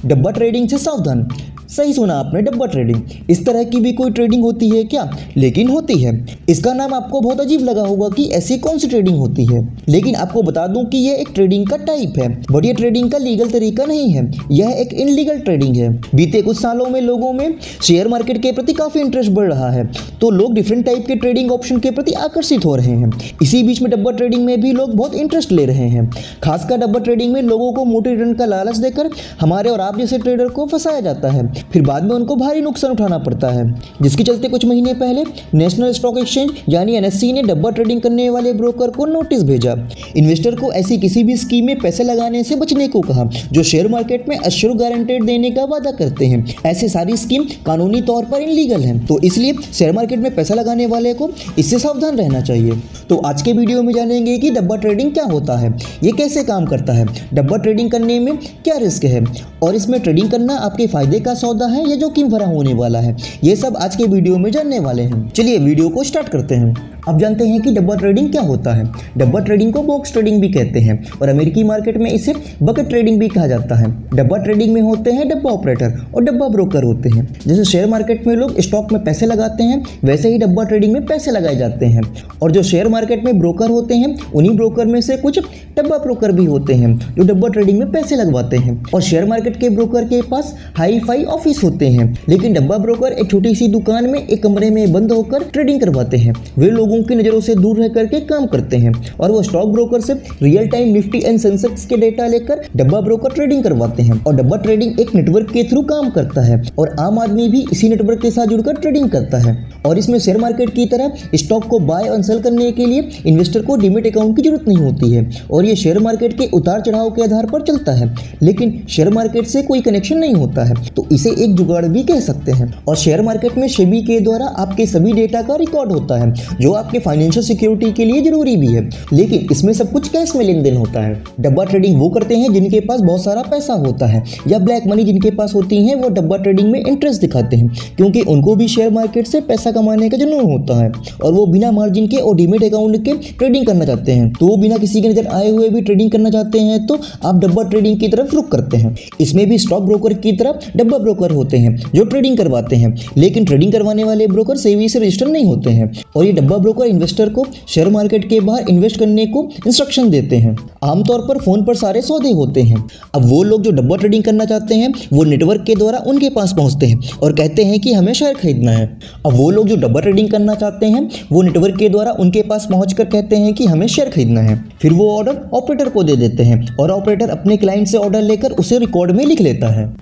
डब्बा ट्रेडिंग से सावधान। सही सुना आपने, डब्बा ट्रेडिंग। इस तरह की भी कोई ट्रेडिंग होती है क्या? लेकिन होती है। इसका नाम आपको बहुत अजीब लगा होगा कि ऐसी कौन सी ट्रेडिंग होती है, लेकिन आपको बता दूं कि यह एक ट्रेडिंग का टाइप है, बट ये ट्रेडिंग का लीगल तरीका नहीं है। यह एक इनलीगल ट्रेडिंग है। बीते कुछ सालों में लोगों में शेयर मार्केट के प्रति काफी इंटरेस्ट बढ़ रहा है, तो लोग डिफरेंट टाइप के ट्रेडिंग ऑप्शन के प्रति आकर्षित हो रहे हैं। इसी बीच में डब्बा ट्रेडिंग में भी लोग बहुत इंटरेस्ट ले रहे हैं। खासकर डब्बा ट्रेडिंग में लोगों को मोटे रिटर्न का लालच देकर हमारे और आप जैसे ट्रेडर को फंसाया जाता है, फिर बाद में उनको भारी नुकसान उठाना पड़ता है, जिसके चलते कुछ महीने पहले नेशनल स्टॉक एक्सचेंज यानी एनएससी ने डब्बा ट्रेडिंग करने वाले ब्रोकर को नोटिस भेजा। इन्वेस्टर को ऐसी किसी भी स्कीम में पैसे लगाने से बचने को कहा जो शेयर मार्केट में अश्योर गारंटेड देने का वादा करते हैं। ऐसे सारी स्कीम कानूनी तौर पर इनलीगल है, तो इसलिए शेयर मार्केट में पैसा लगाने वाले को इससे सावधान रहना चाहिए। तो आज के वीडियो में जानेंगे कि डब्बा ट्रेडिंग क्या होता है, ये कैसे काम करता है, डब्बा ट्रेडिंग करने में क्या रिस्क है, और इसमें ट्रेडिंग करना आपके फायदे का सौदा है या जोखिम भरा होने वाला है। ये सब आज के वीडियो में जानने वाले हैं। चलिए वीडियो को स्टार्ट करते हैं। अब जानते हैं कि डब्बा ट्रेडिंग क्या होता है। डब्बा ट्रेडिंग को बॉक्स ट्रेडिंग भी कहते हैं और अमेरिकी मार्केट में इसे बकेट ट्रेडिंग भी कहा जाता है। डब्बा ट्रेडिंग में होते हैं डब्बा ऑपरेटर और डब्बा ब्रोकर होते हैं। जैसे शेयर मार्केट में लोग स्टॉक में पैसे लगाते हैं, वैसे ही डब्बा ट्रेडिंग में पैसे लगाए जाते हैं। और जो शेयर मार्केट में ब्रोकर होते हैं, उन्हीं ब्रोकर में से कुछ डब्बा ब्रोकर भी होते हैं जो डब्बा ट्रेडिंग में पैसे लगवाते हैं। और शेयर मार्केट के ब्रोकर के पास हाई फाई ऑफिस होते हैं, लेकिन डब्बा ब्रोकर एक छोटी सी दुकान में एक कमरे में बंद होकर ट्रेडिंग करवाते हैं। वे लोगों की नजरों से दूर रह करके काम करते हैं और वो स्टॉक ब्रोकर से real time Nifty and Sensex के डेटा लेकर डब्बा ब्रोकर ट्रेडिंग करवाते हैं। और डब्बा ट्रेडिंग एक नेटवर्क के थ्रू काम करता है और आम आदमी भी इसी नेटवर्क के साथ जुड़कर ट्रेडिंग करता है। और इसमें शेयर मार्केट की तरह स्टॉक को बाय और सेल करने के लिए इन्वेस्टर को डीमैट अकाउंट की जरूरत नहीं होती है और ये शेयर मार्केट के उतार चढ़ाव के आधार पर चलता है, लेकिन शेयर मार्केट से कोई कनेक्शन नहीं होता है, तो इसे एक जुगाड़ भी कह सकते हैं। और शेयर मार्केट में सेबी के द्वारा आपके सभी डेटा का रिकॉर्ड होता है जो आपके फाइनेंशियल सिक्योरिटी के लिए जरूरी भी है, लेकिन इसमें सब कुछ कैश में लेन देन होता है। डब्बा ट्रेडिंग वो करते हैं जिनके पास बहुत सारा पैसा होता है या ब्लैक मनी जिनके पास होती है, वो डब्बा ट्रेडिंग में इंटरेस्ट दिखाते हैं क्योंकि उनको भी शेयर मार्केट से पैसा कमाने का जुनून होता है और वो बिना मार्जिन के और डीमैट अकाउंट के ट्रेडिंग करना चाहते हैं। तो वो बिना किसी के नजर आए हुए भी ट्रेडिंग करना चाहते हैं, तो आप डब्बा ट्रेडिंग की तरफ रुख करते हैं। इसमें भी स्टॉक ब्रोकर की तरफ डब्बा ब्रोकर होते हैं जो ट्रेडिंग करवाते हैं, लेकिन ट्रेडिंग करवाने वाले ब्रोकर सेबी से रजिस्टर नहीं होते हैं। और ये डब्बा ब्रोकर इन्वेस्टर को शेयर मार्केट के बाहर इन्वेस्ट करने को इंस्ट्रक्शन देते हैं। आमतौर पर फोन पर सारे सौदे होते हैं। अब वो लोग जो डब्बा ट्रेडिंग करना चाहते हैं वो नेटवर्क के द्वारा उनके पास पहुंचते हैं और कहते हैं कि हमें शेयर खरीदना है। अब वो लोग जो डब्बा ट्रेडिंग करना चाहते हैं वो नेटवर्क के द्वारा उनके पास पहुंचकर कहते हैं कि हमें शेयर खरीदना है। फिर वो ऑर्डर ऑपरेटर को दे देते हैं और ऑपरेटर अपने क्लाइंट से ऑर्डर लेकर उसे रिकॉर्ड में लिख लेता है।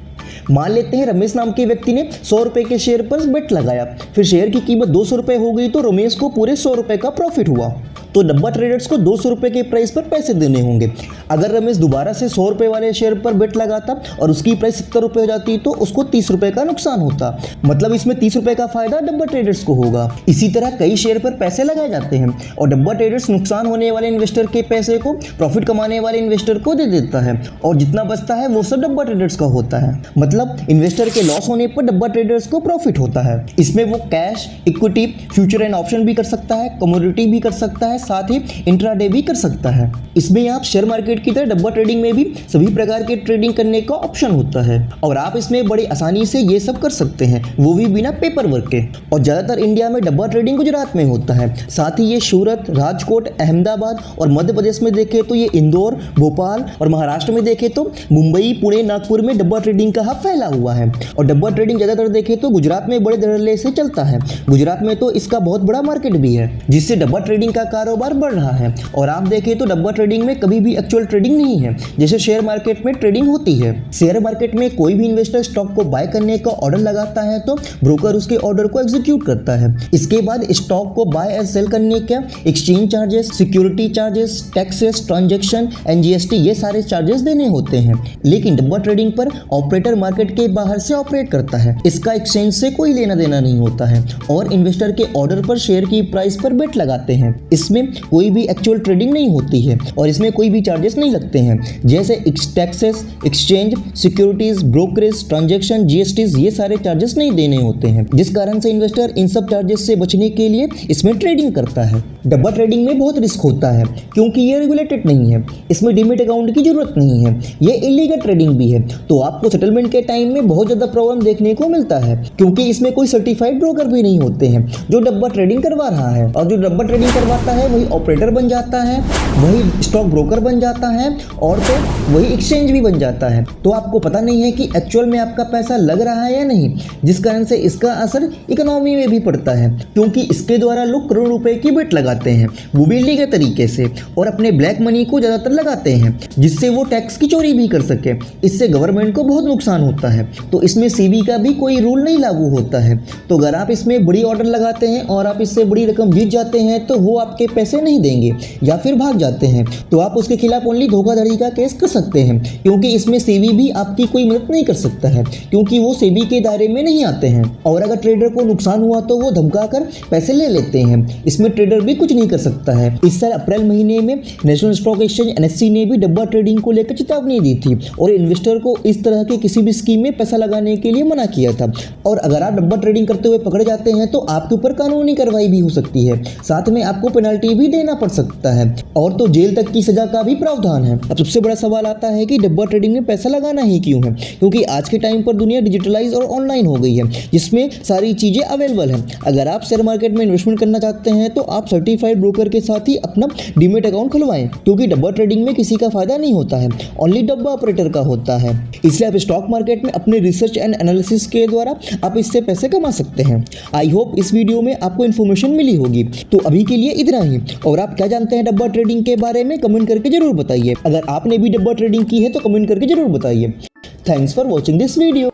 मान लेते हैं रमेश नाम के व्यक्ति ने 100 रुपए के शेयर पर बेट लगाया, फिर शेयर की कीमत 200 रुपए हो गई तो रमेश को पूरे 100 रुपए का प्रॉफिट हुआ। तो डब्बा ट्रेडर्स को 200 रुपए के प्राइस पर पैसे देने होंगे। अगर रमेश दोबारा से 100 रुपए वाले शेयर पर बेट लगाता और उसकी प्राइस 70 रुपए हो जाती तो उसको 30 रुपए का नुकसान होता। मतलब इसमें 30 रुपए का फायदा डब्बा ट्रेडर्स को होगा। इसी तरह कई शेयर पर पैसे लगाए जाते हैं और डब्बा ट्रेडर्स नुकसान होने वाले इन्वेस्टर के पैसे को प्रॉफिट कमाने वाले इन्वेस्टर को दे देता है और जितना बचता है वो सब डब्बा ट्रेडर्स का होता है। मतलब इन्वेस्टर के लॉस होने पर डब्बा ट्रेडर्स को प्रॉफिट होता है। इसमें वो cash, equity, future and option भी कर सकता है, कमोडिटी भी कर सकता है, साथ ही इंट्राडे भी कर सकता है। इसमें आप शेयर मार्केट की तरह डब्बा ट्रेडिंग में भी सभी प्रकार के ट्रेडिंग करने का ऑप्शन होता है और आप इसमें बड़ी आसानी से ये सब कर सकते हैं, वो भी बिना पेपर वर्क के। और ज्यादातर इंडिया में डब्बा ट्रेडिंग गुजरात में होता है, साथ ही ये सूरत, राजकोट, अहमदाबाद और मध्य प्रदेश में देखे तो ये इंदौर, भोपाल और महाराष्ट्र में देखे तो मुंबई, पुणे, नागपुर में डब्बा ट्रेडिंग का हब फैला हुआ है। और डब्बा ट्रेडिंग ज्यादातर देखे तो गुजरात में बड़े धड़ल्ले से चलता है। गुजरात में तो इसका बहुत बड़ा मार्केट भी है जिससे डब्बा ट्रेडिंग का कारोबार बढ़ रहा है। और आप देखें तो डब्बा ट्रेडिंग में कभी भी एक्चुअल ट्रेडिंग नहीं है जैसे शेयर मार्केट में ट्रेडिंग होती है। शेयर मार्केट में कोई भी इन्वेस्टर स्टॉक को बाय करने का ऑर्डर लगाता है तो ब्रोकर उसके ऑर्डर को एग्जीक्यूट करता है। इसके बाद स्टॉक को बाय एंड सेल करने का exchange charges, security charges, taxes, transaction and GST ये सारे चार्जेस देने होते हैं। लेकिन डब्बा ट्रेडिंग पर ऑपरेटर मार्केट के बाहर से ऑपरेट करता है, इसका एक्सचेंज से कोई लेना देना नहीं होता है और इन्वेस्टर के ऑर्डर पर शेयर की प्राइस पर बेट लगाते हैं। इसमें कोई भी एक्चुअल ट्रेडिंग नहीं होती है और इसमें कोई भी चार्जेस नहीं लगते हैं जैसे taxes, exchange, securities, brokerage, transaction, GSTs ये सारे चार्जेस नहीं देने होते हैं, जिस कारण से इन्वेस्टर इन सब चार्जेस से बचने के लिए इसमें ट्रेडिंग करता है। डब्बा ट्रेडिंग में बहुत रिस्क होता है क्योंकि ये रेगुलेटेड नहीं है, इसमें डीमैट अकाउंट की जरूरत नहीं है, ये इलीगल ट्रेडिंग भी है, तो आपको सेटलमेंट के टाइम में बहुत ज़्यादा प्रॉब्लम देखने को मिलता है, क्योंकि इसमें कोई सर्टिफाइड ब्रोकर भी नहीं होते हैं जो डब्बा ट्रेडिंग करवा रहा है। और जो डब्बा ट्रेडिंग करवाता है वही ऑपरेटर बन जाता है, वही स्टॉक ब्रोकर बन जाता है और तो वही एक्सचेंज भी बन जाता है। तो आपको पता नहीं है कि एक्चुअल में आपका पैसा लग रहा है या नहीं, जिस कारण से इसका असर इकोनॉमी में भी पड़ता है, क्योंकि इसके द्वारा लोग करोड़ रुपए की बेट लगाते हैं, वो भी लीगल तरीके से, और अपने ब्लैक मनी को ज़्यादातर लगाते हैं जिससे वो टैक्स की चोरी भी कर सके। इससे गवर्नमेंट को बहुत नुकसान होता है। तो इसमें सेबी का भी कोई रूल नहीं लागू होता है। तो अगर आप इसमें बड़ी ऑर्डर लगाते हैं और आप इससे बड़ी रकम जीत जाते हैं तो वो आपके पैसे नहीं देंगे या फिर भाग जाते हैं, तो आप उसके खिलाफ ओनली धोखाधड़ी का केस कर सकते हैं, क्योंकि इसमें सेबी भी आपकी कोई मदद नहीं कर सकता है, क्योंकि वो सेबी के दायरे में नहीं आते हैं। और अगर ट्रेडर को नुकसान हुआ तो वो धमका कर पैसे ले लेते हैं, इसमें ट्रेडर भी कुछ नहीं कर सकता है। इस साल अप्रैल महीने में नेशनल स्टॉक एक्सचेंज NSE ने भी डब्बा ट्रेडिंग को लेकर चेतावनी दी थी और इन्वेस्टर को इस तरह के किसी भी स्कीम में पैसा लगाने के लिए मना किया था। और अगर आप डब्बा ट्रेडिंग करते हुए पकड़े जाते हैं तो आपके ऊपर कानूनी कार्रवाई भी हो सकती है, साथ में आपको पेनल्टी भी देना पड़ सकता है और तो जेल तक की सजा का भी प्रावधान है। अब सबसे बड़ा सवाल आता है कि डब्बा ट्रेडिंग में पैसा लगाना ही क्यों है, क्योंकि आज के टाइम पर दुनिया डिजिटलाइज और ऑनलाइन हो गई है, जिसमें सारी चीज़ें अवेलेबल हैं। अगर आप शेयर मार्केट में इन्वेस्टमेंट करना चाहते हैं तो आप सर्टिफाइड ब्रोकर के साथ ही अपना डीमेट अकाउंट खुलवाएं, क्योंकि डब्बा ट्रेडिंग में किसी का फायदा नहीं होता है, ओनली डब्बा ऑपरेटर का होता है। इसलिए आप स्टॉक मार्केट में अपने रिसर्च एंड एनालिसिस के द्वारा आप इससे पैसे कमा सकते हैं। आई होप इस वीडियो में आपको इन्फॉर्मेशन मिली होगी। तो अभी के लिए इतना ही, और आप क्या जानते हैं डब्बा ट्रेडिंग के बारे में कमेंट करके जरूर बताइए। अगर आपने भी डब्बा ट्रेडिंग की है तो कमेंट करके जरूर बताइए। Thanks for watching this video.